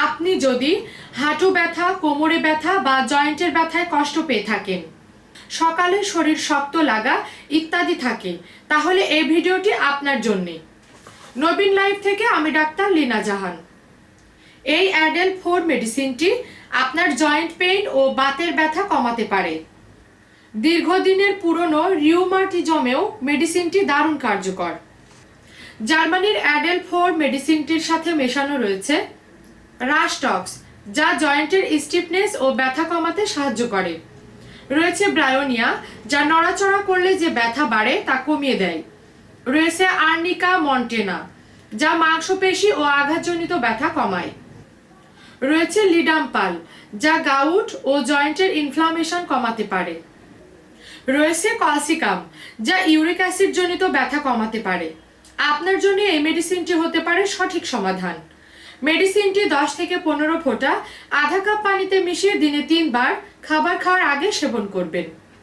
আপনি যদি হাঁটু ব্যথা, কোমরে ব্যথা বা জয়েন্টের ব্যথায় কষ্ট পেয়ে থাকেন, সকালে শরীর শক্ত লাগা ইত্যাদি থাকে, তাহলে এই ভিডিওটি আপনার জন্যে। নবীন লাইফ থেকে আমি ডাক্তার লীনা জাহান। এই অ্যাডেল-4 মেডিসিনটি আপনার জয়েন্ট পেইন ও বাতের ব্যথা কমাতে পারে। দীর্ঘদিনের পুরনো রিউমাটিজমেও মেডিসিনটি দারুণ কার্যকর। জার্মানির অ্যাডেল-4 মেডিসিনটির সাথে মেশানো রয়েছে রাস্টক্স, যা জয়েন্টের স্টিফনেস ও ব্যথা কমাতে সাহায্য করে। রয়েছে ব্রায়োনিয়া, যা নড়াচড়া করলে যে ব্যথা বাড়ে তা কমিয়ে দেয়। রয়েছে আর্নিকা মন্টেনা, যা মাংসপেশি ও আঘাতজনিত ব্যথা কমায়। রয়েছে লিডাম্পাল, যা গাউট ও জয়েন্টের ইনফ্লামেশন কমাতে পারে। রয়েছে কলসিকাম, যা ইউরিক অ্যাসিড জনিত ব্যথা কমাতে পারে। আপনার জন্য এই মেডিসিনটি হতে পারে সঠিক সমাধান। মেডিসিনটি 10 থেকে 15 ফোঁটা আধা কাপ পানিতে মিশিয়ে দিনে 3 বার খাবার খাওয়ার আগে সেবন করবেন।